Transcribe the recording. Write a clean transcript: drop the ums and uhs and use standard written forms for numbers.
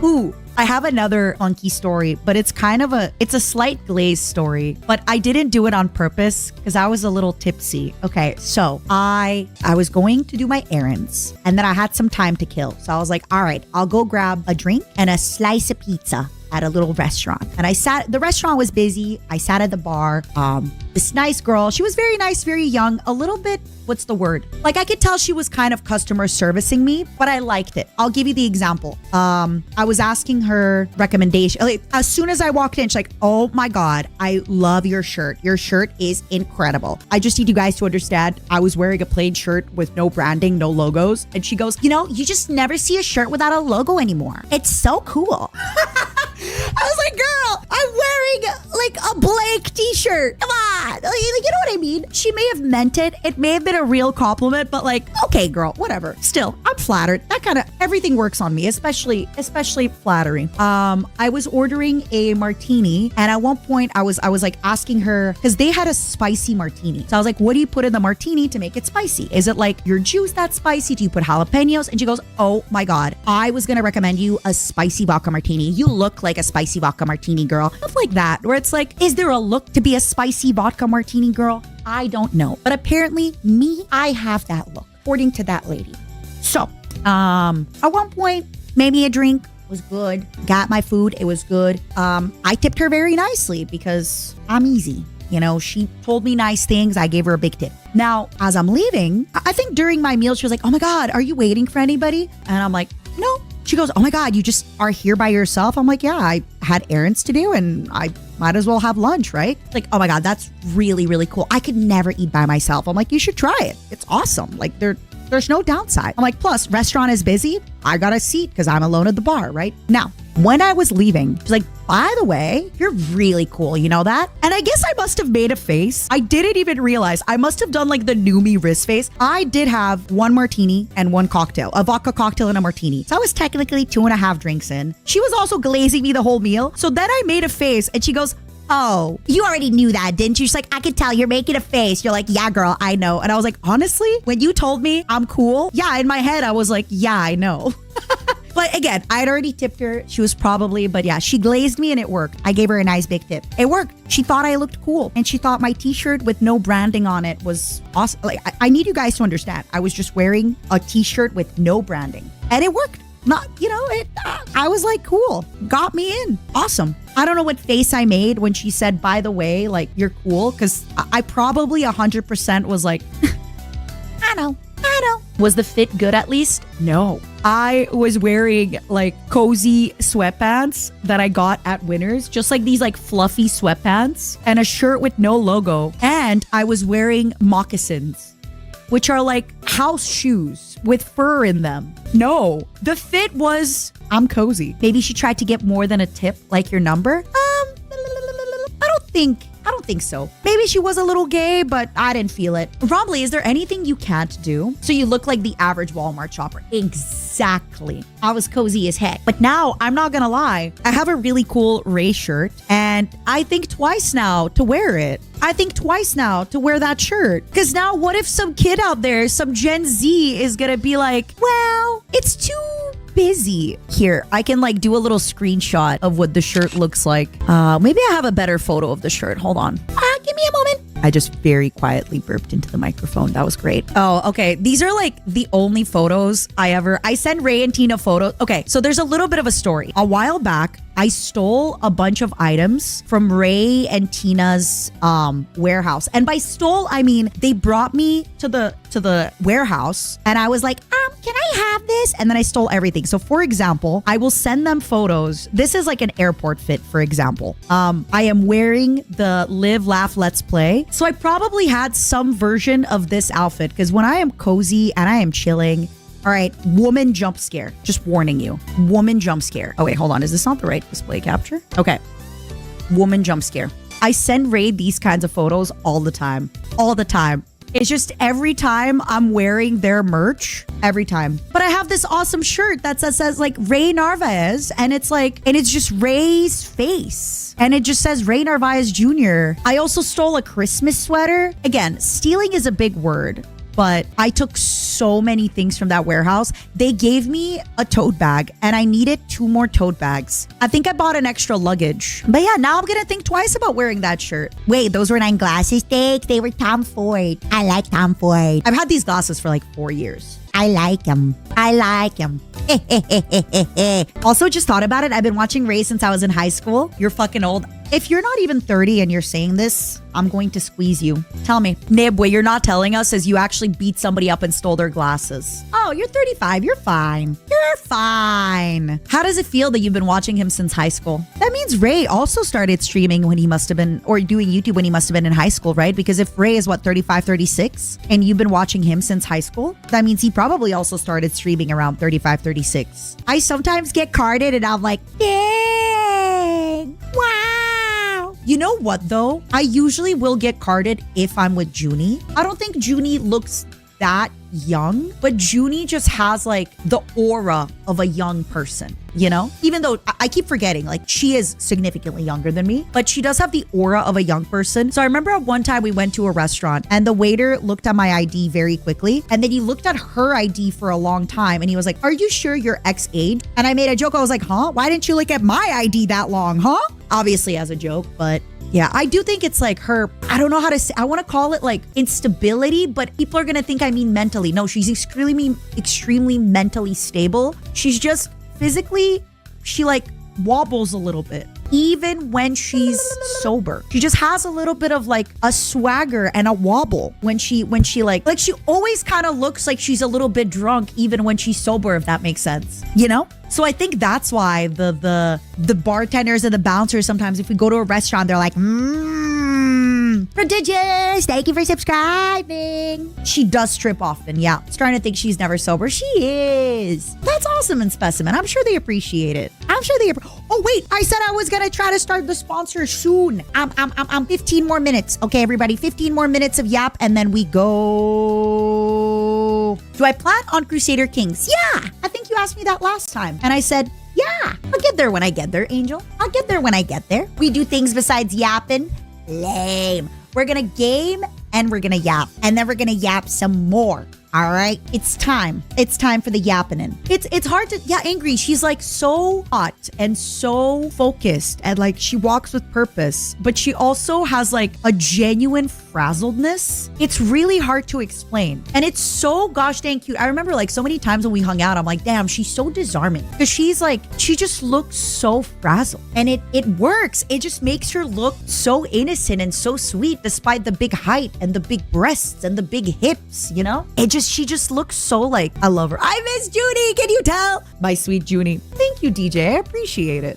Ooh, I have another funky story, but it's a slight glaze story, but I didn't do it on purpose because I was a little tipsy. Okay, so I was going to do my errands and then I had some time to kill. So I was like, all right, I'll go grab a drink and a slice of pizza at a little restaurant. And the restaurant was busy. I sat at the bar. This nice girl, she was very nice, very young, a little bit, what's the word? Like I could tell she was kind of customer servicing me, but I liked it. I'll give you the example. I was asking her recommendation. Like, as soon as I walked in, she's like, oh my God, I love your shirt. Your shirt is incredible. I just need you guys to understand, I was wearing a plain shirt with no branding, no logos. And she goes, you know, you just never see a shirt without a logo anymore. It's so cool. I was like, girl, I'm wearing like a blank t-shirt. Come on. Like, you know what I mean? She may have meant it. It may have been a real compliment, but like, okay, girl, whatever. Still, I'm flattered. That kind of, everything works on me, especially flattering. I was ordering a martini, and at one point I was like asking her, because they had a spicy martini. So I was like, what do you put in the martini to make it spicy? Is it like your juice that's spicy? Do you put jalapenos? And she goes, oh my God, I was going to recommend you a spicy vodka martini. You look like a spicy vodka martini, girl. Stuff like that, where it's like, is there a look to be a spicy vodka martini, girl? I don't know. But apparently, I have that look, according to that lady. So, at one point, made me a drink, was good. Got my food, it was good. I tipped her very nicely because I'm easy. You know, she told me nice things. I gave her a big tip. Now, as I'm leaving, I think during my meal, she was like, oh my God, are you waiting for anybody? And I'm like, no. She goes, oh my God, you just are here by yourself? I'm like, yeah, I had errands to do and I might as well have lunch, right? Like, oh my God, that's really, really cool. I could never eat by myself. I'm like, you should try it. It's awesome. Like there's no downside. I'm like, plus restaurant is busy. I got a seat because I'm alone at the bar, right? Now, when I was leaving, she's like, by the way, you're really cool. You know that? And I guess I must have made a face. I didn't even realize. I must have done like the new me Rizz face. I did have one martini and one cocktail, a vodka cocktail and a martini. So I was technically 2.5 drinks in. She was also glazing me the whole meal. So then I made a face and she goes, oh, you already knew that, didn't you? She's like, I could tell you're making a face. You're like, yeah, girl, I know. And I was like, honestly, when you told me I'm cool, yeah, in my head, I was like, yeah, I know. But again, I'd already tipped her. She was probably, but yeah, she glazed me and it worked. I gave her a nice big tip. It worked. She thought I looked cool and she thought my t-shirt with no branding on it was awesome. Like, I need you guys to understand. I was just wearing a t-shirt with no branding and it worked. Not, you know, I was like, cool. Got me in. Awesome. I don't know what face I made when she said, by the way, like, you're cool. Because I probably 100% was like, I know. Was the fit good at least? No. I was wearing like cozy sweatpants that I got at Winners. Just like these like fluffy sweatpants and a shirt with no logo. And I was wearing moccasins, which are like house shoes with fur in them. No, the fit was, I'm cozy. Maybe she tried to get more than a tip, like your number. I don't think so. Maybe she was a little gay, but I didn't feel it. Rombly, is there anything you can't do? So you look like the average Walmart shopper. Exactly. I was cozy as heck. But now, I'm not gonna lie, I have a really cool Ray shirt and I think twice now to wear it. I think twice now to wear that shirt. Because now what if some kid out there, some Gen Z is gonna be like, well, it's too busy. Here, I can like do a little screenshot of what the shirt looks like. Maybe I have a better photo of the shirt. Hold on. Give me a moment. I just very quietly burped into the microphone. That was great. Oh, okay. These are like the only photos I send Ray and Tina photos. Okay, so there's a little bit of a story. A while back, I stole a bunch of items from Ray and Tina's warehouse. And by stole, I mean they brought me to the warehouse and I was like, can I have this? And then I stole everything. So for example, I will send them photos. This is like an airport fit, for example. I am wearing the Live, Laugh, Let's Play. So I probably had some version of this outfit because when I am cozy and I am chilling, all right, woman jump scare. Just warning you. Woman jump scare. Oh, wait, hold on. Is this not the right display capture? Okay. Woman jump scare. I send Ray these kinds of photos all the time. All the time. It's just every time I'm wearing their merch, every time. But I have this awesome shirt that says like Ray Narvaez and it's like, and it's just Ray's face. And it just says Ray Narvaez Jr. I also stole a Christmas sweater. Again, stealing is a big word. but I took so many things from that warehouse. They gave me a tote bag and I needed 2 more tote bags. I think I bought an extra luggage. But yeah, now I'm gonna think twice about wearing that shirt. Wait, those were 9 glasses, Steaks? They were Tom Ford. I like Tom Ford. I've had these glasses for like 4 years. I like them. I like them. Also, just thought about it. I've been watching Rizz since I was in high school. You're fucking old. If you're not even 30 and you're saying this, I'm going to squeeze you. Tell me. Nib, what you're not telling us is you actually beat somebody up and stole their glasses. Oh, you're 35. You're fine. You're fine. How does it feel that you've been watching him since high school? That means Ray also started streaming when he must have been, or doing YouTube when he must have been in high school, right? Because if Ray is what, 35, 36, and you've been watching him since high school, that means he probably also started streaming around 35, 36. I sometimes get carded and I'm like, dang, wow. You know what though? I usually will get carded if I'm with Juny. I don't think Juny looks that young, but Juny just has like the aura of a young person, you know? Even though I keep forgetting, like she is significantly younger than me, but she does have the aura of a young person. So I remember at one time we went to a restaurant and the waiter looked at my ID very quickly and then he looked at her ID for a long time and he was like, "Are you sure you're X age?" And I made a joke. I was like, "Huh? Why didn't you look at my ID that long, huh?" Obviously as a joke, but yeah, I do think it's like her, I don't know how to say, I want to call it like instability, but people are going to think I mean mentally. No, she's extremely mentally stable. She's just physically, she like wobbles a little bit. Even when she's sober, she just has a little bit of like a swagger and a wobble when she like she always kind of looks like she's a little bit drunk even when she's sober, if that makes sense, you know? So I think that's why the bartenders and the bouncers sometimes, if we go to a restaurant, they're like, prodigious, thank you for subscribing. She does trip often, yeah. Starting to think she's never sober. She is. That's awesome in Specimen. I'm sure they appreciate it. Oh wait, I said I was gonna try to start the sponsor soon. 15 more minutes. Okay, everybody, 15 more minutes of yap and then we go. Do I plan on Crusader Kings? Yeah, I think you asked me that last time. And I said, yeah, I'll get there when I get there, Angel. I'll get there when I get there. We do things besides yapping. Lame. We're gonna game and we're gonna yap. And then we're gonna yap some more. All right, it's time. It's time for the yapping. It's hard to, yeah, Angry. She's like so hot and so focused and like she walks with purpose, but she also has like a genuine frazzledness. It's really hard to explain. And it's so gosh dang cute. I remember like so many times when we hung out, I'm like, damn, she's so disarming because she's like, she just looks so frazzled and it works. It just makes her look so innocent and so sweet despite the big height and the big breasts and the big hips, you know? She just looks so like, I love her. I miss Juny. Can you tell? My sweet Juny. Thank you, DJ. I appreciate it.